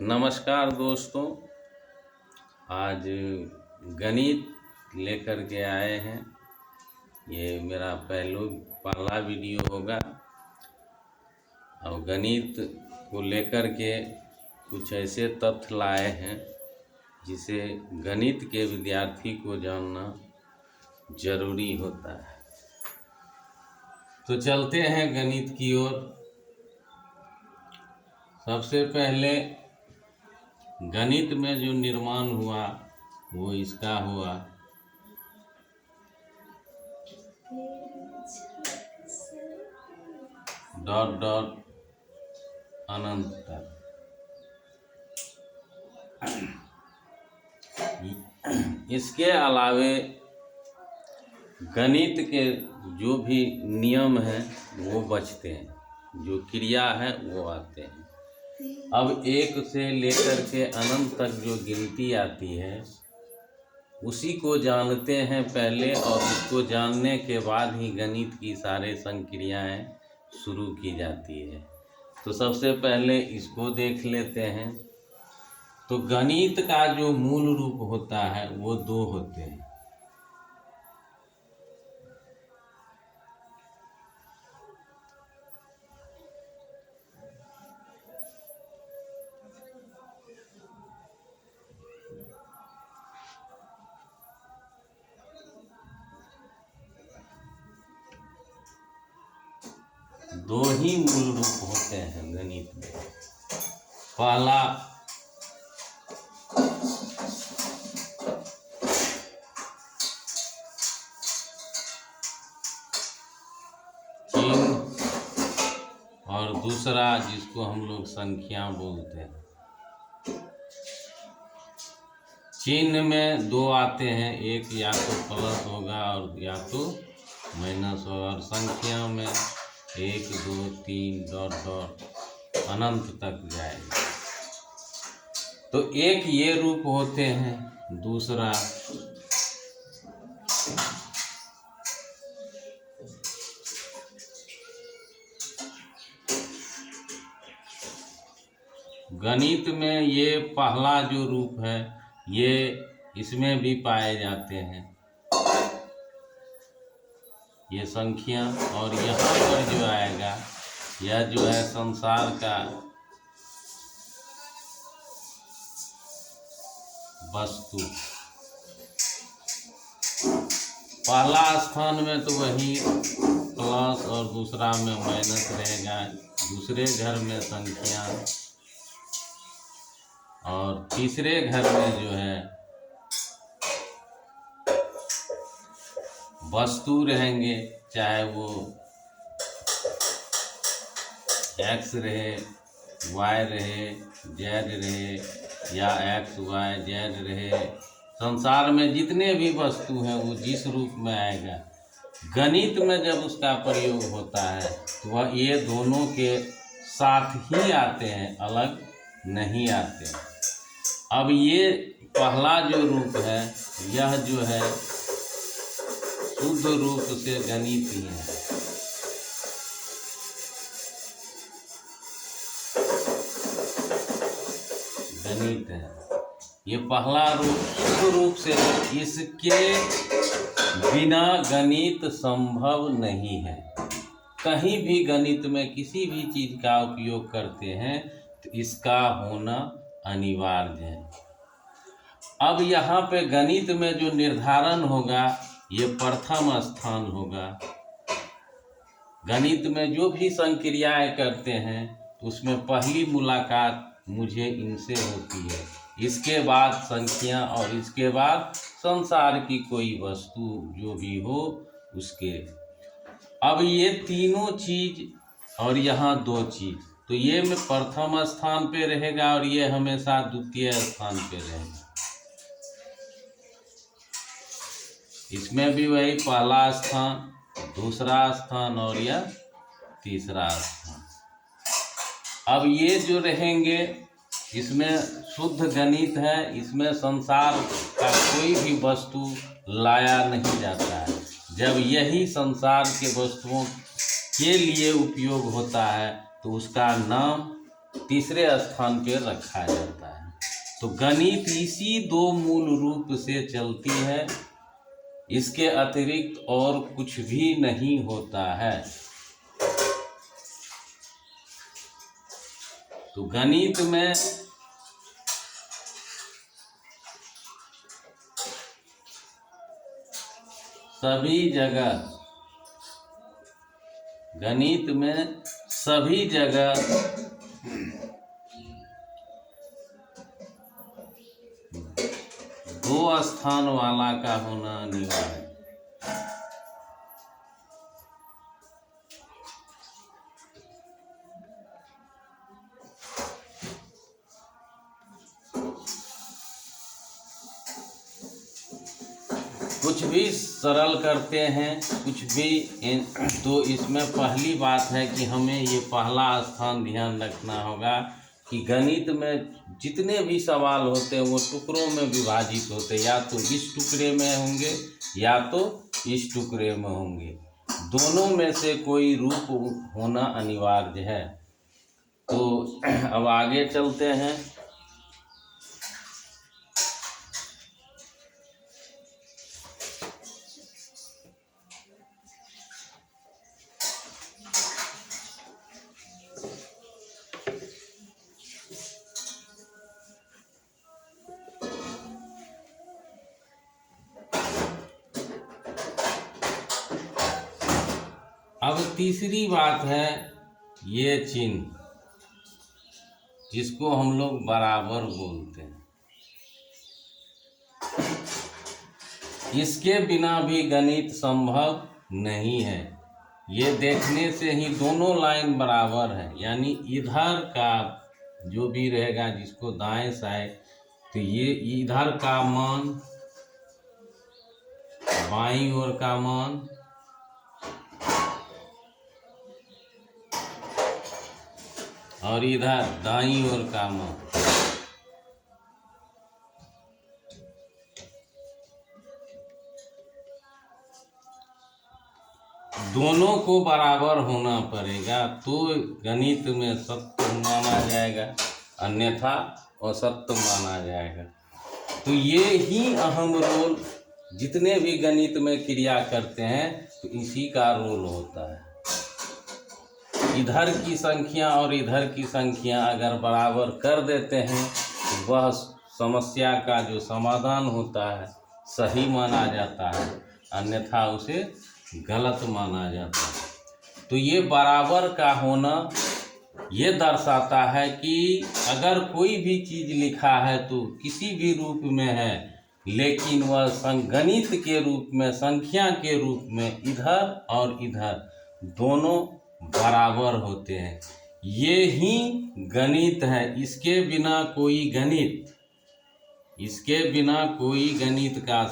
नमस्कार दोस्तों। आज गणित लेकर के आए हैं। ये मेरा पहला वीडियो होगा और गणित को लेकर के कुछ ऐसे तथ्य लाए हैं जिसे गणित के विद्यार्थी को जानना जरूरी होता है। तो चलते हैं गणित की ओर। सबसे पहले गणित में जो निर्माण हुआ वो इसका हुआ। डॉट डॉट अनंत तक। इसके अलावे गणित के जो भी नियम हैं वो बचते हैं, जो क्रिया है वो आते हैं। अब एक से लेकर के अनंत तक जो गिनती आती है उसी को जानते हैं पहले, और उसको जानने के बाद ही गणित की सारे संक्रियाएं शुरू की जाती है। तो सबसे पहले इसको देख लेते हैं। तो गणित का जो मूल रूप होता है वो दो होते हैं। दो ही मूल रूप होते हैं गणित में। पहला चिन्ह और दूसरा जिसको हम लोग संख्या बोलते हैं। चिन्ह में दो आते हैं, एक या तो प्लस होगा और या तो माइनस होगा, और संख्या में 1 2 3 डॉट डॉट अनंत तक जाएगा। तो एक ये रूप होते हैं, दूसरा गणित में ये पहला जो रूप है ये इसमें भी पाए जाते हैं, ये संख्या। और यहाँ पर जो आएगा यह जो है संसार का वस्तु। पहला स्थान में तो वही प्लस और दूसरा में माइनस रहेगा, दूसरे घर में संख्या और तीसरे घर में जो है वस्तु रहेंगे, चाहे वो x रहे, y रहे, z रहे या x y z रहे। संसार में जितने भी वस्तु हैं वो जिस रूप में आएगा, गणित में जब उसका प्रयोग होता है तो वह ये दोनों के साथ ही आते हैं, अलग नहीं आते। अब ये पहला जो रूप है यह जो है शुद्ध रूप से गणित ही है। गणित है ये पहला रूप, शुद्ध रूप से। इसके बिना गणित संभव नहीं है। कहीं भी गणित में किसी भी चीज का उपयोग करते हैं तो इसका होना अनिवार्य है। अब यहाँ पे गणित में जो निर्धारण होगा ये प्रथम स्थान होगा। गणित में जो भी संक्रियाएं करते हैं उसमें पहली मुलाकात मुझे इनसे होती है, इसके बाद संख्या और इसके बाद संसार की कोई वस्तु जो भी हो उसके। अब ये तीनों चीज और यहाँ दो चीज, तो ये में प्रथम स्थान पे रहेगा और ये हमेशा द्वितीय स्थान पे रहेगा। इसमें भी वही पहला स्थान, दूसरा स्थान और यह तीसरा स्थान। अब ये जो रहेंगे इसमें शुद्ध गणित है, इसमें संसार का कोई भी वस्तु लाया नहीं जाता है। जब यही संसार के वस्तुओं के लिए उपयोग होता है तो उसका नाम तीसरे स्थान पर रखा जाता है। तो गणित इसी दो मूल रूप से चलती है, इसके अतिरिक्त और कुछ भी नहीं होता है। तो गणित में सभी जगह दो स्थान वाला का होना अनिवार्य है। कुछ भी सरल करते हैं, कुछ भी तो इसमें पहली बात है कि हमें ये पहला स्थान ध्यान रखना होगा कि गणित में जितने भी सवाल होते हैं वो टुकड़ों में विभाजित होते हैं, या तो इस टुकड़े में होंगे या तो इस टुकड़े में होंगे, दोनों में से कोई रूप होना अनिवार्य है। तो अब आगे चलते हैं। अब तीसरी बात है ये चिन्ह, जिसको हम लोग बराबर बोलते हैं। इसके बिना भी गणित संभव नहीं है। ये देखने से ही दोनों लाइन बराबर है, यानी इधर का जो भी रहेगा जिसको दाएं साइड, तो ये इधर का मान बाईं ओर का मान और इधर दाईं ओर का मान, दोनों को बराबर होना पड़ेगा, तो गणित में सत्य माना जाएगा, अन्यथा असत्य माना जाएगा। तो ये ही अहम रोल, जितने भी गणित में क्रिया करते हैं तो इसी का रोल होता है। इधर की संख्या और इधर की संख्या अगर बराबर कर देते हैं तो वह समस्या का जो समाधान होता है सही माना जाता है, अन्यथा उसे गलत माना जाता है। तो ये बराबर का होना ये दर्शाता है कि अगर कोई भी चीज़ लिखा है तो किसी भी रूप में है, लेकिन वह गणित के रूप में, संख्या के रूप में इधर और इधर दोनों बराबर होते हैं। ये ही गणित है। इसके बिना कोई गणित का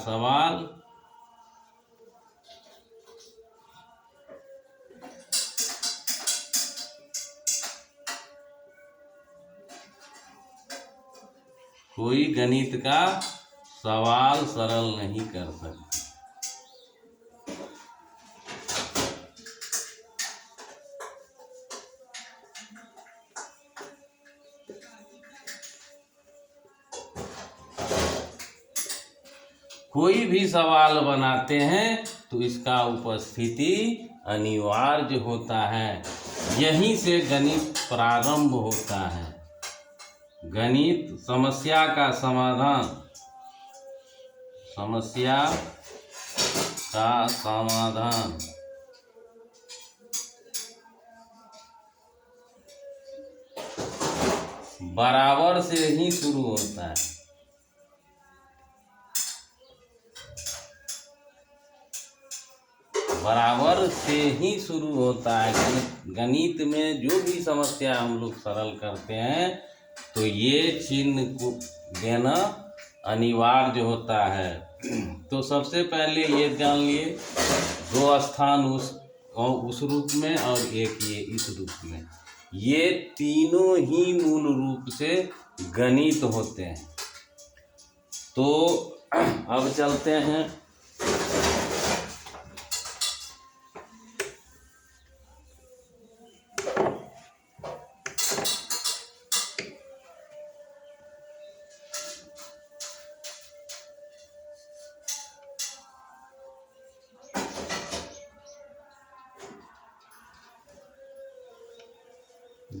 सवाल सरल नहीं कर सकता। कोई भी सवाल बनाते हैं तो इसका उपस्थिति अनिवार्य होता है। यहीं से गणित प्रारंभ होता है। गणित समस्या का समाधान बराबर से ही शुरू होता है। बराबर से ही शुरू होता है। गणित में जो भी समस्या हम लोग सरल करते हैं तो ये चिन्ह को देना अनिवार्य होता है। तो सबसे पहले ये जान लिए, दो स्थान उस रूप में और एक ये इस रूप में, ये तीनों ही मूल रूप से गणित होते हैं। तो अब चलते हैं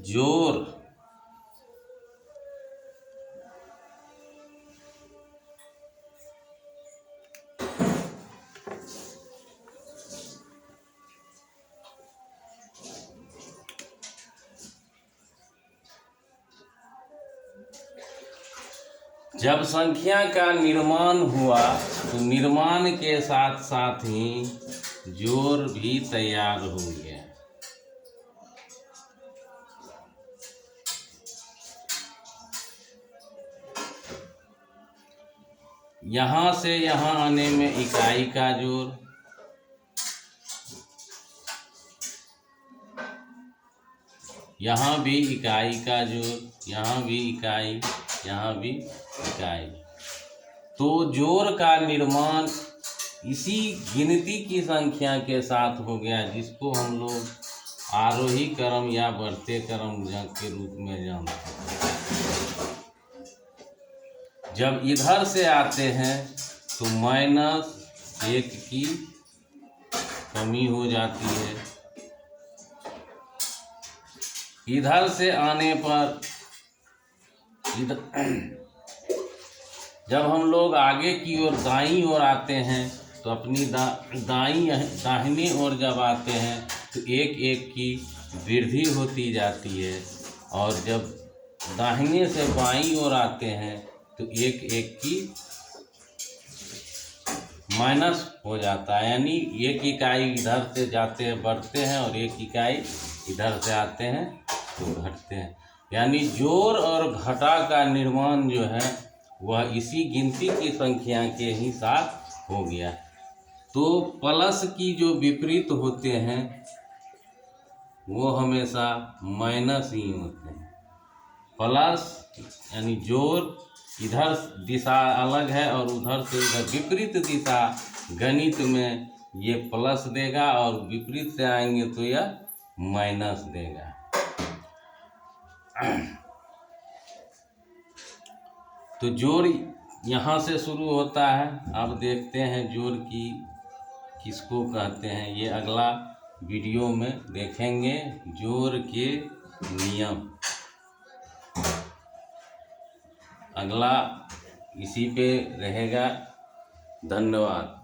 जोर, जब संख्या का निर्माण हुआ तो निर्माण के साथ साथ ही जोड़ भी तैयार हो गया। यहाँ से यहाँ आने में इकाई का जोड़, यहाँ भी इकाई का जोड़, यहाँ भी इकाई, यहाँ भी इकाई। तो जोड़ का निर्माण इसी गिनती की संख्या के साथ हो गया, जिसको हम लोग आरोही क्रम या बढ़ते क्रम के रूप में जानते हैं। जब इधर से आते हैं तो -1 की कमी हो जाती है। इधर से आने पर जब हम लोग आगे की ओर दाईं ओर आते हैं तो अपनी दाहिनी ओर जब आते हैं तो 1-1 की वृद्धि होती जाती है, और जब दाहिने से बाईं ओर आते हैं तो 1-1 की माइनस हो जाता है, यानी 1 इकाई इधर से जाते हैं बढ़ते हैं और 1 इकाई इधर से आते हैं तो घटते हैं। यानी जोड़ और घटा का निर्माण जो है वह इसी गिनती की संख्या के ही साथ हो गया। तो प्लस की जो विपरीत होते हैं वो हमेशा माइनस ही होते हैं। प्लस यानी जोड़, इधर दिशा अलग है और उधर से उधर विपरीत दिशा, गणित में ये प्लस देगा और विपरीत से आएंगे तो यह माइनस देगा। तो जोड़ यहाँ से शुरू होता है। अब देखते हैं जोड़ की किसको कहते हैं, ये अगला वीडियो में देखेंगे जोड़ के नियम। अगला इसी पे रहेगा। धन्यवाद।